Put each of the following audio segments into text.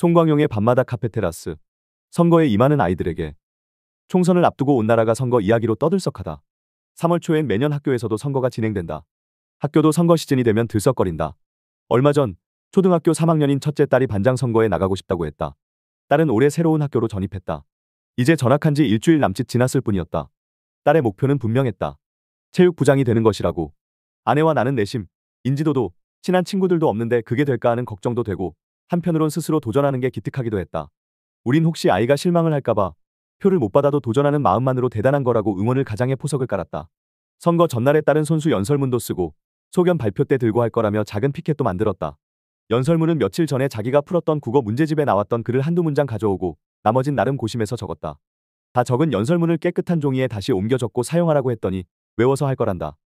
송광용의 밤마다 카페테라스. 선거에 임하는 아이들에게. 총선을 앞두고 온 나라가 선거 이야기로 떠들썩하다. 3월 초엔 매년 학교에서도 선거가 진행된다. 학교도 선거 시즌이 되면 들썩거린다. 얼마 전 초등학교 3학년인 첫째 딸이 반장 선거에 나가고 싶다고 했다. 딸은 올해 새로운 학교로 전입했다. 이제 전학한 지 일주일 남짓 지났을 뿐이었다. 딸의 목표는 분명했다. 체육부장이 되는 것이라고. 아내와 나는 내심, 인지도도, 친한 친구들도 없는데 그게 될까 하는 걱정도 되고, 한편으론 스스로 도전하는 게 기특하기도 했다. 우린 혹시 아이가 실망을 할까봐 표를 못 받아도 도전하는 마음만으로 대단한 거라고 응원을 가장해 포석을 깔았다. 선거 전날에 딸은 손수 연설문도 쓰고 소견 발표 때 들고 할 거라며 작은 피켓도 만들었다. 연설문은 며칠 전에 자기가 풀었던 국어 문제집에 나왔던 글을 한두 문장 가져오고 나머진 나름 고심해서 적었다. 다 적은 연설문을 깨끗한 종이에 다시 옮겨 적고 사용하라고 했더니 외워서 할 거란다.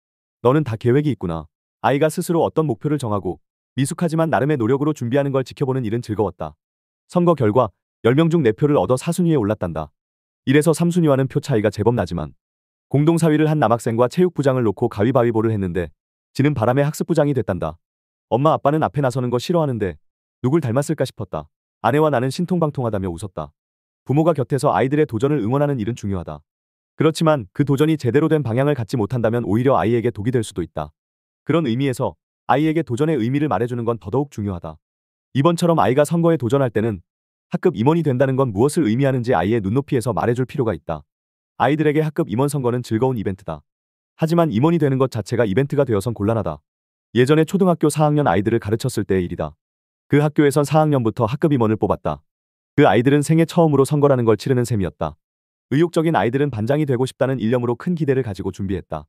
너는 다 계획이 있구나. 아이가 스스로 어떤 목표를 정하고 미숙하지만 나름의 노력으로 준비하는 걸 지켜보는 일은 즐거웠다. 선거 결과 10명 중 4표를 얻어 4순위에 올랐단다. 1에서 3순위와는 표 차이가 제법 나지만 공동 4위를 한 남학생과 체육부장을 놓고 가위바위보를 했는데 지는 바람에 학습부장이 됐단다. 엄마 아빠는 앞에 나서는 거 싫어하는데 누굴 닮았을까 싶었다. 아내와 나는 신통방통하다며 웃었다. 부모가 곁에서 아이들의 도전을 응원하는 일은 중요하다. 그렇지만 그 도전이 제대로 된 방향을 갖지 못한다면 오히려 아이에게 독이 될 수도 있다. 그런 의미에서 아이에게 도전의 의미를 말해주는 건 더더욱 중요하다. 이번처럼 아이가 선거에 도전할 때는 학급 임원이 된다는 건 무엇을 의미하는지 아이의 눈높이에서 말해줄 필요가 있다. 아이들에게 학급 임원 선거는 즐거운 이벤트다. 하지만 임원이 되는 것 자체가 이벤트가 되어선 곤란하다. 예전에 초등학교 4학년 아이들을 가르쳤을 때의 일이다. 그 학교에선 4학년부터 학급 임원을 뽑았다. 그 아이들은 생애 처음으로 선거라는 걸 치르는 셈이었다. 의욕적인 아이들은 반장이 되고 싶다는 일념으로 큰 기대를 가지고 준비했다.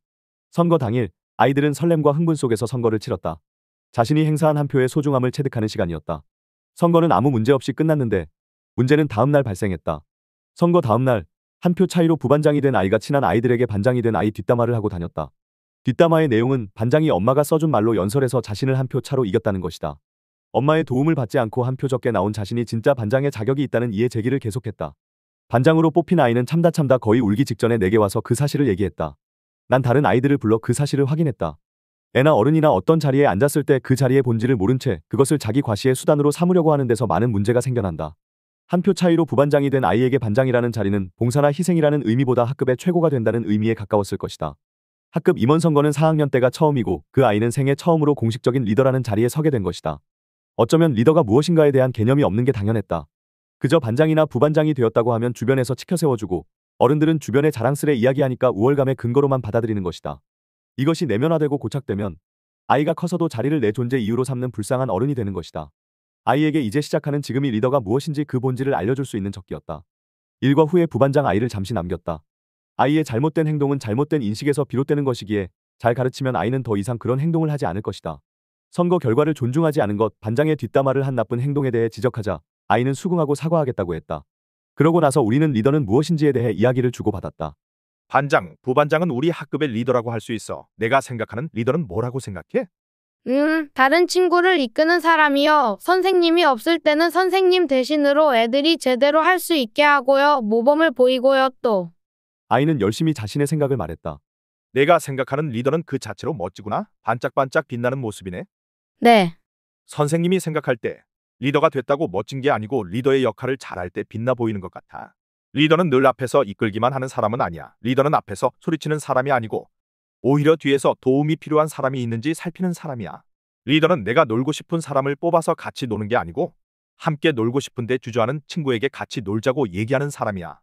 선거 당일 아이들은 설렘과 흥분 속에서 선거를 치렀다. 자신이 행사한 한 표의 소중함을 체득하는 시간이었다. 선거는 아무 문제 없이 끝났는데 문제는 다음 날 발생했다. 선거 다음 날 한 표 차이로 부반장이 된 아이가 친한 아이들에게 반장이 된 아이 뒷담화를 하고 다녔다. 뒷담화의 내용은 반장이 엄마가 써준 말로 연설해서 자신을 한 표 차로 이겼다는 것이다. 엄마의 도움을 받지 않고 한 표 적게 나온 자신이 진짜 반장의 자격이 있다는 이해 제기를 계속했다. 반장으로 뽑힌 아이는 참다 거의 울기 직전에 내게 와서 그 사실을 얘기했다. 난 다른 아이들을 불러 그 사실을 확인했다. 애나 어른이나 어떤 자리에 앉았을 때 그 자리의 본질을 모른 채 그것을 자기 과시의 수단으로 삼으려고 하는 데서 많은 문제가 생겨난다. 한 표 차이로 부반장이 된 아이에게 반장이라는 자리는 봉사나 희생이라는 의미보다 학급의 최고가 된다는 의미에 가까웠을 것이다. 학급 임원 선거는 4학년 때가 처음이고 그 아이는 생애 처음으로 공식적인 리더라는 자리에 서게 된 것이다. 어쩌면 리더가 무엇인가에 대한 개념이 없는 게 당연했다. 그저 반장이나 부반장이 되었다고 하면 주변에서 치켜세워주고 어른들은 주변에 자랑스레 이야기하니까 우월감의 근거로만 받아들이는 것이다. 이것이 내면화되고 고착되면 아이가 커서도 자리를 내 존재 이유로 삼는 불쌍한 어른이 되는 것이다. 아이에게 이제 시작하는 지금이 리더가 무엇인지 그 본질을 알려줄 수 있는 적기였다. 일과 후에 부반장 아이를 잠시 남겼다. 아이의 잘못된 행동은 잘못된 인식에서 비롯되는 것이기에 잘 가르치면 아이는 더 이상 그런 행동을 하지 않을 것이다. 선거 결과를 존중하지 않은 것, 반장의 뒷담화를 한 나쁜 행동에 대해 지적하자 아이는 수긍하고 사과하겠다고 했다. 그러고 나서 우리는 리더는 무엇인지에 대해 이야기를 주고받았다. 반장, 부반장은 우리 학급의 리더라고 할 수 있어. 내가 생각하는 리더는 뭐라고 생각해? 다른 친구를 이끄는 사람이요. 선생님이 없을 때는 선생님 대신으로 애들이 제대로 할 수 있게 하고요. 모범을 보이고요 또. 아이는 열심히 자신의 생각을 말했다. 내가 생각하는 리더는 그 자체로 멋지구나. 반짝반짝 빛나는 모습이네. 네. 선생님이 생각할 때 리더가 됐다고 멋진 게 아니고 리더의 역할을 잘할 때 빛나 보이는 것 같아. 리더는 늘 앞에서 이끌기만 하는 사람은 아니야. 리더는 앞에서 소리치는 사람이 아니고 오히려 뒤에서 도움이 필요한 사람이 있는지 살피는 사람이야. 리더는 내가 놀고 싶은 사람을 뽑아서 같이 노는 게 아니고 함께 놀고 싶은데 주저하는 친구에게 같이 놀자고 얘기하는 사람이야.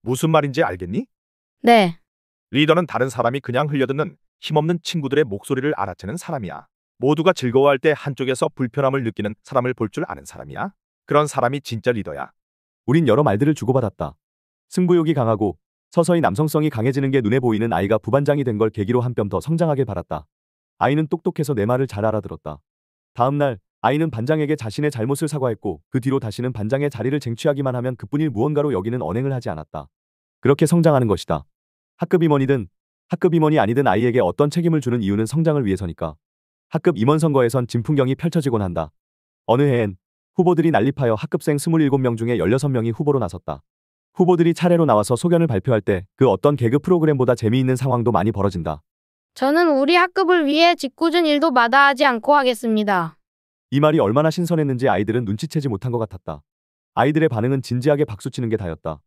무슨 말인지 알겠니? 네. 리더는 다른 사람이 그냥 흘려듣는 힘없는 친구들의 목소리를 알아채는 사람이야. 모두가 즐거워할 때 한쪽에서 불편함을 느끼는 사람을 볼 줄 아는 사람이야. 그런 사람이 진짜 리더야. 우린 여러 말들을 주고받았다. 승부욕이 강하고 서서히 남성성이 강해지는 게 눈에 보이는 아이가 부반장이 된 걸 계기로 한 뼘 더 성장하길 바랐다. 아이는 똑똑해서 내 말을 잘 알아들었다. 다음 날 아이는 반장에게 자신의 잘못을 사과했고 그 뒤로 다시는 반장의 자리를 쟁취하기만 하면 그뿐일 무언가로 여기는 언행을 하지 않았다. 그렇게 성장하는 것이다. 학급 임원이든 학급 임원이 아니든 아이에게 어떤 책임을 주는 이유는 성장을 위해서니까. 학급 임원 선거에선 진풍경이 펼쳐지곤 한다. 어느 해엔 후보들이 난립하여 학급생 27명 중에 16명이 후보로 나섰다. 후보들이 차례로 나와서 소견을 발표할 때 그 어떤 개그 프로그램보다 재미있는 상황도 많이 벌어진다. 저는 우리 학급을 위해 짓궂은 일도 마다하지 않고 하겠습니다. 이 말이 얼마나 신선했는지 아이들은 눈치채지 못한 것 같았다. 아이들의 반응은 진지하게 박수치는 게 다였다.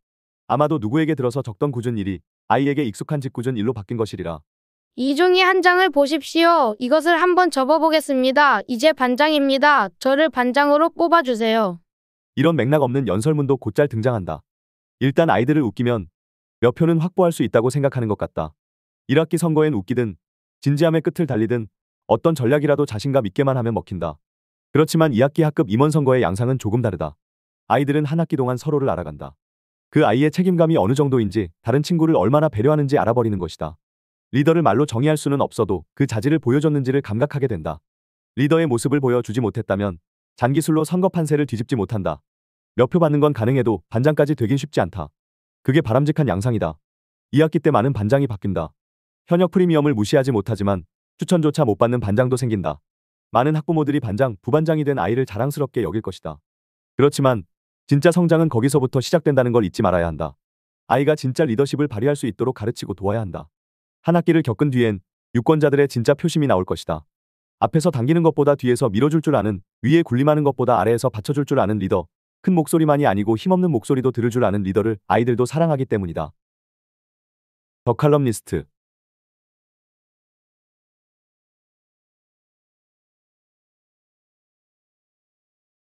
아마도 누구에게 들어서 적던 굳은 일이 아이에게 익숙한 짓궂은 일로 바뀐 것이리라. 이 종이 한 장을 보십시오. 이것을 한번 접어보겠습니다. 이제 반장입니다. 저를 반장으로 뽑아주세요. 이런 맥락 없는 연설문도 곧잘 등장한다. 일단 아이들을 웃기면 몇 표는 확보할 수 있다고 생각하는 것 같다. 1학기 선거엔 웃기든 진지함의 끝을 달리든 어떤 전략이라도 자신감 있게만 하면 먹힌다. 그렇지만 2학기 학급 임원 선거의 양상은 조금 다르다. 아이들은 한 학기 동안 서로를 알아간다. 그 아이의 책임감이 어느 정도인지, 다른 친구를 얼마나 배려하는지 알아버리는 것이다. 리더를 말로 정의할 수는 없어도 그 자질을 보여줬는지를 감각하게 된다. 리더의 모습을 보여주지 못했다면 잔기술로 선거 판세를 뒤집지 못한다. 몇 표 받는 건 가능해도 반장까지 되긴 쉽지 않다. 그게 바람직한 양상이다. 2학기 때 많은 반장이 바뀐다. 현역 프리미엄을 무시하지 못하지만 추천조차 못 받는 반장도 생긴다. 많은 학부모들이 반장, 부반장이 된 아이를 자랑스럽게 여길 것이다. 그렇지만 진짜 성장은 거기서부터 시작된다는 걸 잊지 말아야 한다. 아이가 진짜 리더십을 발휘할 수 있도록 가르치고 도와야 한다. 한 학기를 겪은 뒤엔 유권자들의 진짜 표심이 나올 것이다. 앞에서 당기는 것보다 뒤에서 밀어줄 줄 아는, 위에 군림하는 것보다 아래에서 받쳐줄 줄 아는 리더, 큰 목소리만이 아니고 힘없는 목소리도 들을 줄 아는 리더를 아이들도 사랑하기 때문이다. 더 칼럼니스트